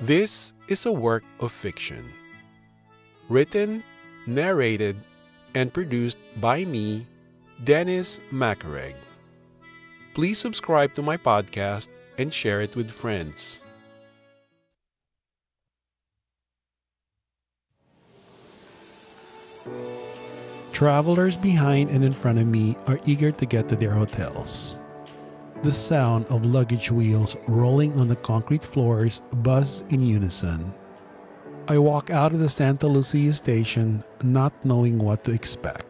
This is a work of fiction. Written, narrated, and produced by me, Dennis Macareg. Please subscribe to my podcast and share it with friends. Travelers behind and in front of me are eager to get to their hotels. The sound of luggage wheels rolling on the concrete floors buzz in unison. I walk out of the Santa Lucia station not knowing what to expect.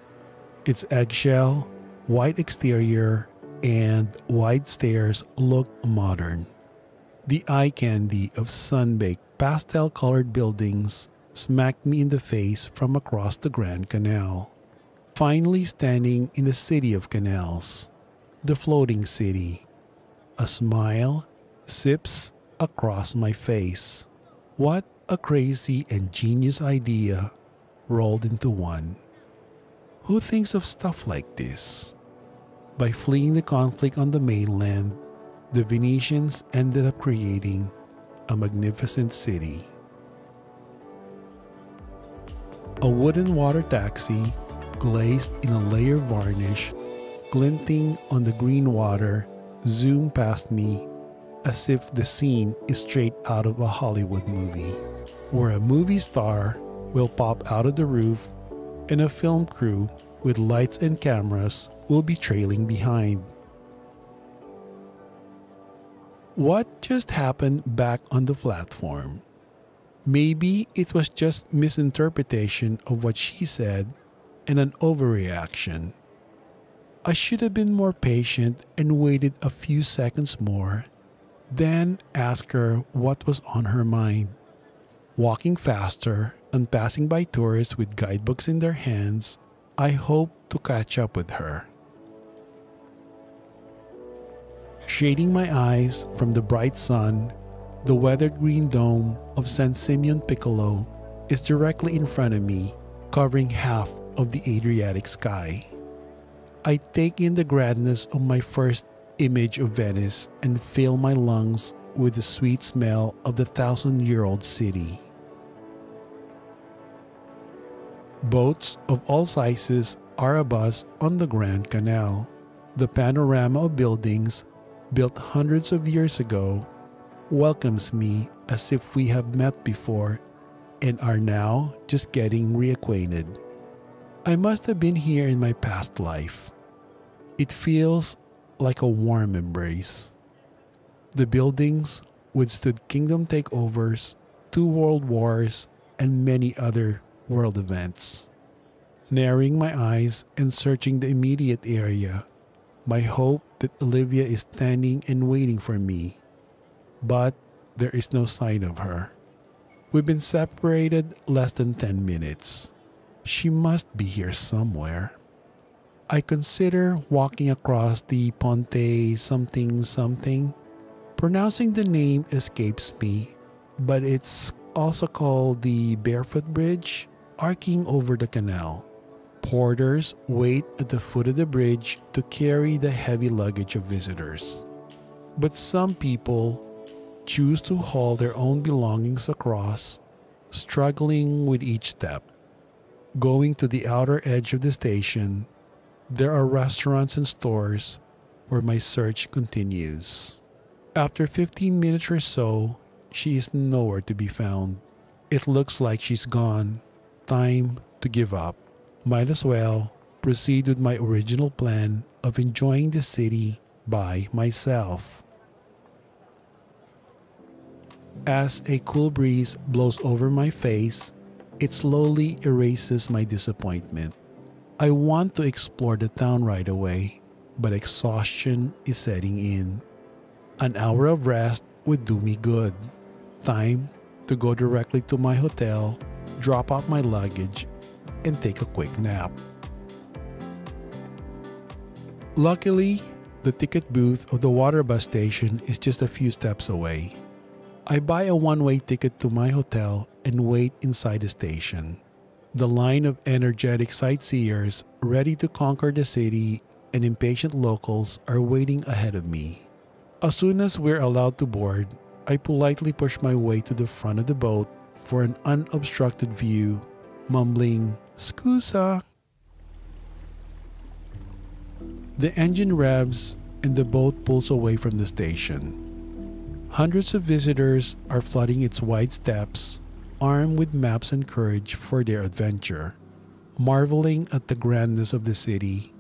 Its eggshell, white exterior, and wide stairs look modern. The eye candy of sun-baked pastel-colored buildings smacked me in the face from across the Grand Canal. Finally standing in the city of canals, the floating city. A smile sips across my face. What a crazy and genius idea rolled into one. Who thinks of stuff like this? By fleeing the conflict on the mainland, the Venetians ended up creating a magnificent city. A wooden water taxi, glazed in a layered varnish, glinting on the green water, zoomed past me as if the scene is straight out of a Hollywood movie, where a movie star will pop out of the roof and a film crew with lights and cameras will be trailing behind. What just happened back on the platform? Maybe it was just misinterpretation of what she said and an overreaction. I should have been more patient and waited a few seconds more, then asked her what was on her mind. Walking faster and passing by tourists with guidebooks in their hands, I hoped to catch up with her. Shading my eyes from the bright sun, the weathered green dome of San Simeon Piccolo is directly in front of me, covering half of the Adriatic sky. I take in the grandness of my first image of Venice and fill my lungs with the sweet smell of the 1,000-year-old city. Boats of all sizes are abuzz on the Grand Canal. The panorama of buildings built hundreds of years ago welcomes me as if we have met before and are now just getting reacquainted. I must have been here in my past life. It feels like a warm embrace. The buildings withstood kingdom takeovers, 2 world wars, and many other world events. Narrowing my eyes and searching the immediate area, my hope that Olivia is standing and waiting for me. But there is no sign of her. We've been separated less than 10 minutes. She must be here somewhere. I consider walking across the Ponte something something. Pronouncing the name escapes me, but it's also called the Barefoot Bridge, arcing over the canal. Porters wait at the foot of the bridge to carry the heavy luggage of visitors. But some people choose to haul their own belongings across, struggling with each step. Going to the outer edge of the station, there are restaurants and stores where my search continues. After 15 minutes or so, she is nowhere to be found. It looks like she's gone. Time to give up. Might as well proceed with my original plan of enjoying the city by myself. As a cool breeze blows over my face, it slowly erases my disappointment. I want to explore the town right away, but exhaustion is setting in. An hour of rest would do me good. Time to go directly to my hotel, drop off my luggage, and take a quick nap. Luckily, the ticket booth of the water bus station is just a few steps away. I buy a one-way ticket to my hotel and wait inside the station. The line of energetic sightseers ready to conquer the city and impatient locals are waiting ahead of me. As soon as we're allowed to board, I politely push my way to the front of the boat for an unobstructed view, mumbling, "Scusa." The engine revs and the boat pulls away from the station. Hundreds of visitors are flooding its wide steps, armed with maps and courage for their adventure. Marveling at the grandness of the city,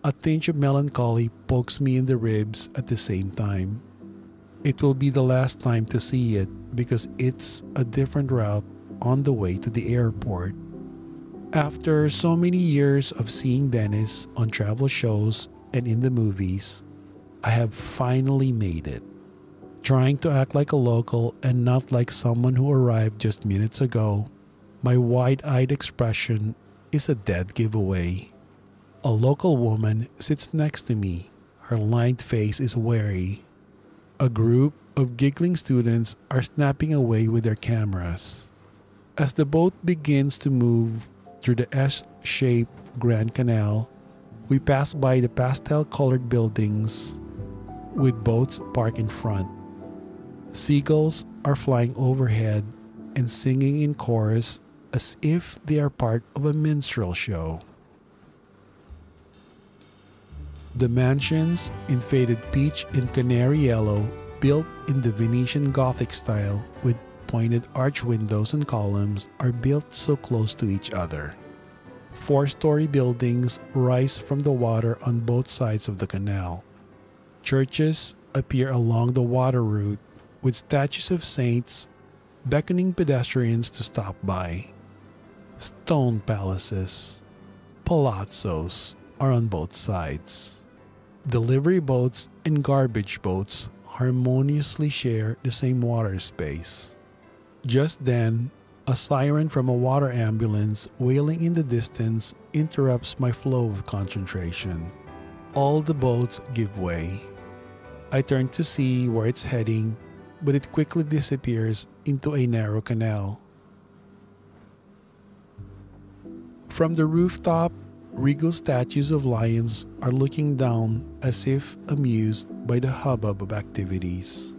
a tinge of melancholy pokes me in the ribs at the same time. It will be the last time to see it because it's a different route on the way to the airport. After so many years of seeing Venice on travel shows and in the movies, I have finally made it. Trying to act like a local and not like someone who arrived just minutes ago, my wide-eyed expression is a dead giveaway. A local woman sits next to me. Her lined face is wary. A group of giggling students are snapping away with their cameras. As the boat begins to move through the S-shaped Grand Canal, we pass by the pastel-colored buildings with boats parked in front. Seagulls are flying overhead and singing in chorus as if they are part of a minstrel show. The mansions in faded peach and canary yellow, built in the Venetian Gothic style with pointed arch windows and columns, are built so close to each other. Four-story buildings rise from the water on both sides of the canal. Churches appear along the water route with statues of saints beckoning pedestrians to stop by. Stone palaces, palazzos, are on both sides. Delivery boats and garbage boats harmoniously share the same water space. Just then, a siren from a water ambulance wailing in the distance interrupts my flow of concentration. All the boats give way. I turn to see where it's heading, but it quickly disappears into a narrow canal. From the rooftop, regal statues of lions are looking down as if amused by the hubbub of activities.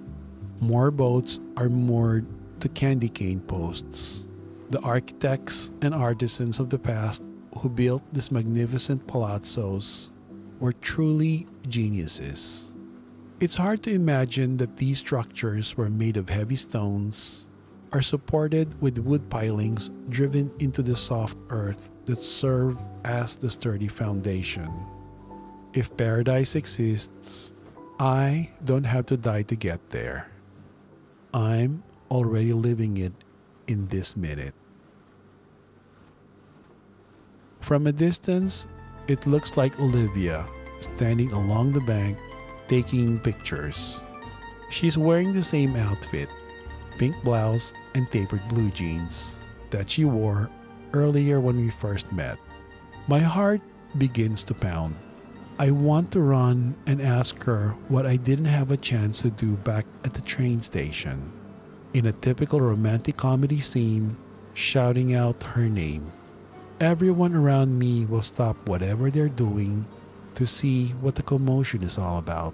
More boats are moored to candy cane posts. The architects and artisans of the past who built these magnificent palazzos were truly geniuses. It's hard to imagine that these structures were made of heavy stones, are supported with wood pilings driven into the soft earth that serve as the sturdy foundation. If paradise exists, I don't have to die to get there. I'm already living it in this minute. From a distance, it looks like Olivia standing along the bank taking pictures. She's wearing the same outfit, pink blouse and tapered blue jeans, that she wore earlier when we first met. My heart begins to pound. I want to run and ask her what I didn't have a chance to do back at the train station. In a typical romantic comedy scene, shouting out her name. Everyone around me will stop whatever they're doing to see what the commotion is all about.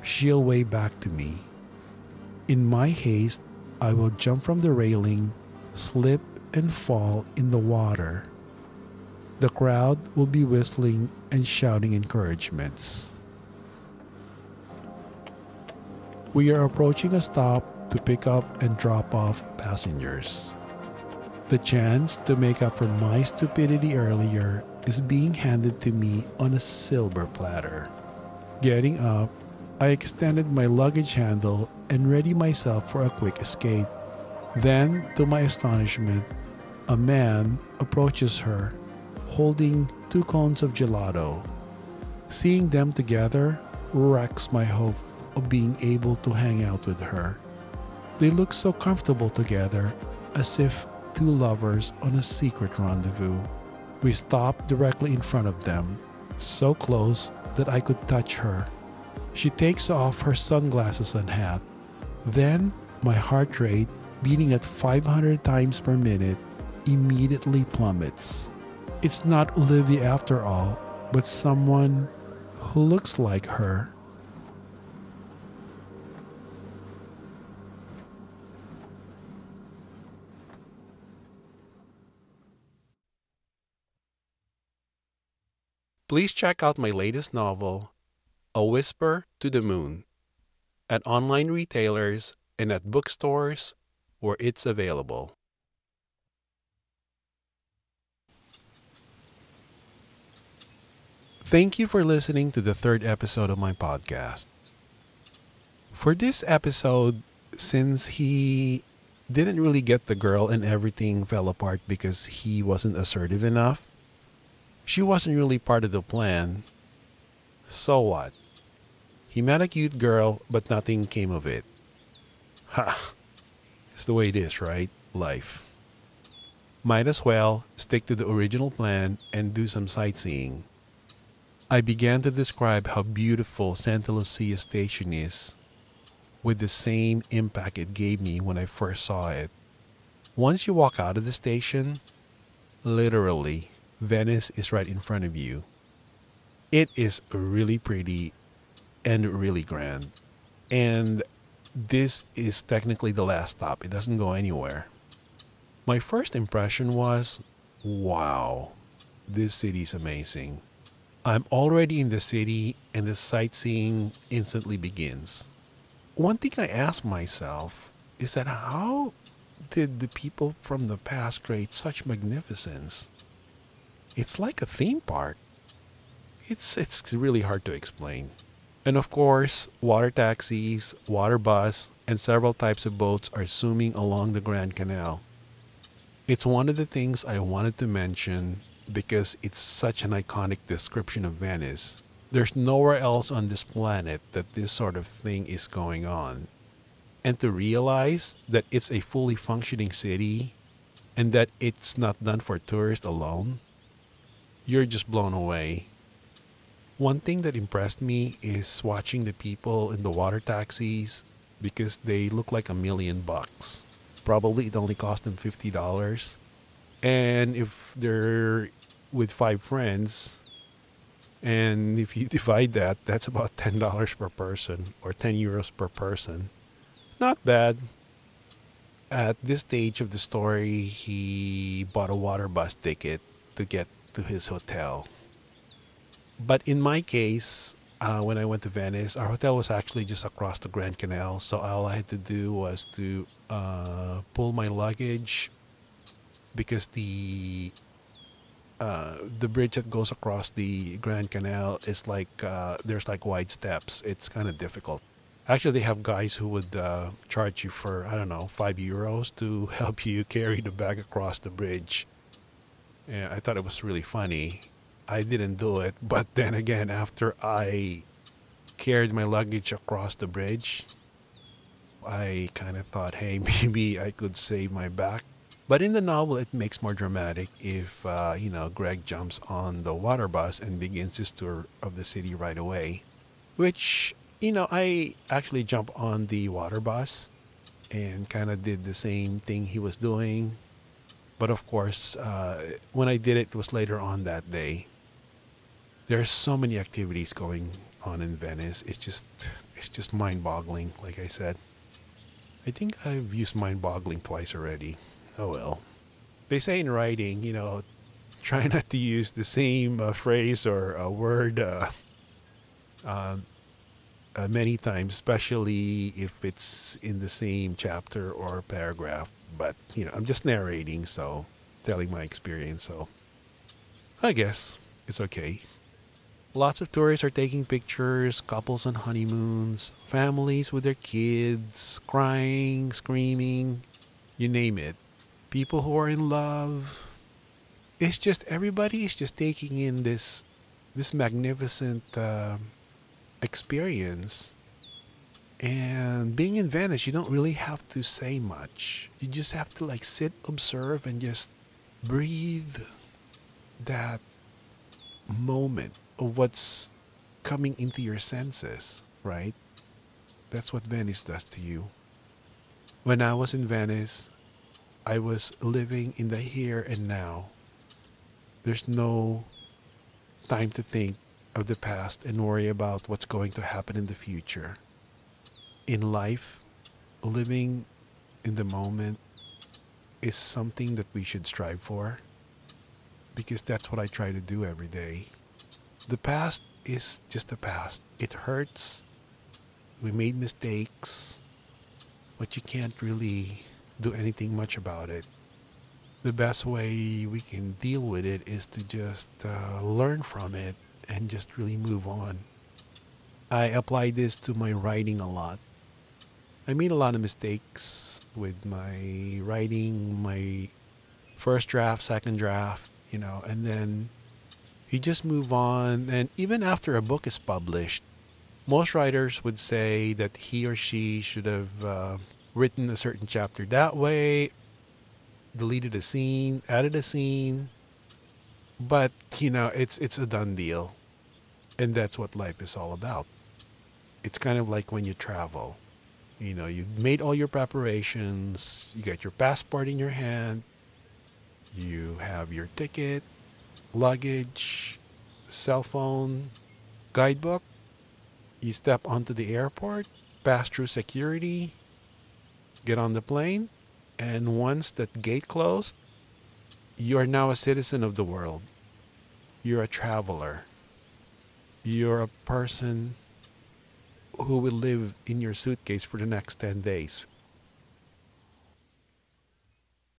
She'll wave back to me. In my haste, I will jump from the railing, slip and fall in the water. The crowd will be whistling and shouting encouragements. We are approaching a stop to pick up and drop off passengers. The chance to make up for my stupidity earlier is being handed to me on a silver platter. Getting up, I extended my luggage handle and ready myself for a quick escape. Then, to my astonishment, a man approaches her, holding 2 cones of gelato. Seeing them together wrecks my hope of being able to hang out with her. They look so comfortable together, as if 2 lovers on a secret rendezvous. We stopped directly in front of them, so close that I could touch her. She takes off her sunglasses and hat. Then, my heart rate, beating at 500 times per minute, immediately plummets. It's not Olivia after all, but someone who looks like her. Please check out my latest novel, A Whisper to the Moon, at online retailers and at bookstores where it's available. Thank you for listening to the third episode of my podcast. For this episode, since he didn't really get the girl and everything fell apart because he wasn't assertive enough, she wasn't really part of the plan. So what? He met a cute girl, but nothing came of it. Ha! It's the way it is, right? Life. Might as well stick to the original plan and do some sightseeing. I began to describe how beautiful Santa Lucia Station is, with the same impact it gave me when I first saw it. Once you walk out of the station, literally, Venice is right in front of you. It is really pretty and really grand. And this is technically the last stop. It doesn't go anywhere. My first impression was, wow, this city is amazing. I'm already in the city and the sightseeing instantly begins. One thing I ask myself is that how did the people from the past create such magnificence? It's like a theme park. It's really hard to explain. And of course, water taxis, water bus, and several types of boats are zooming along the Grand Canal. It's one of the things I wanted to mention because it's such an iconic description of Venice. There's nowhere else on this planet that this sort of thing is going on. And to realize that it's a fully functioning city and that it's not done for tourists alone, you're just blown away. One thing that impressed me is watching the people in the water taxis because they look like $1,000,000. Probably it only cost them $50. And if they're with five friends, and if you divide that, that's about $10 per person or €10 per person. Not bad. At this stage of the story, he bought a water bus ticket to get to his hotel. But in my case, when I went to Venice, our hotel was actually just across the Grand Canal. So all I had to do was to pull my luggage because the bridge that goes across the Grand Canal is like there's like wide steps. It's kind of difficult. Actually, they have guys who would charge you for, I don't know, €5 to help you carry the bag across the bridge. And I thought it was really funny. I didn't do it, but then again, after I carried my luggage across the bridge, I kind of thought, hey, maybe I could save my back. But in the novel, it makes more dramatic if, Greg jumps on the water bus and begins his tour of the city right away. Which, I actually jumped on the water bus and kind of did the same thing he was doing. But of course, when I did it, it was later on that day. There's so many activities going on in Venice. It's just mind-boggling, like I said. I think I've used mind-boggling twice already. Oh well. They say in writing, try not to use the same phrase or a word many times, especially if it's in the same chapter or paragraph. But, I'm just narrating, so telling my experience, so I guess it's okay. Lots of tourists are taking pictures, couples on honeymoons, families with their kids, crying, screaming, you name it. People who are in love. It's just everybody is just taking in this magnificent experience. And being in Venice, you don't really have to say much. You just have to like sit, observe, and just breathe that moment of what's coming into your senses, right? That's what Venice does to you. When I was in Venice, I was living in the here and now. There's no time to think of the past and worry about what's going to happen in the future. In life, living in the moment is something that we should strive for because that's what I try to do every day. The past is just the past. It hurts. We made mistakes, but you can't really do anything much about it. The best way we can deal with it is to just learn from it and just really move on. I apply this to my writing a lot. I made a lot of mistakes with my writing, my first draft, second draft, and then you just move on. And even after a book is published, most writers would say that he or she should have written a certain chapter that way, deleted a scene, added a scene. But, it's a done deal. And that's what life is all about. It's kind of like when you travel. You've made all your preparations, you got your passport in your hand, you have your ticket, luggage, cell phone, guidebook. You step onto the airport, pass through security, get on the plane, and once that gate closed, you are now a citizen of the world. You're a traveler. You're a person who will live in your suitcase for the next 10 days.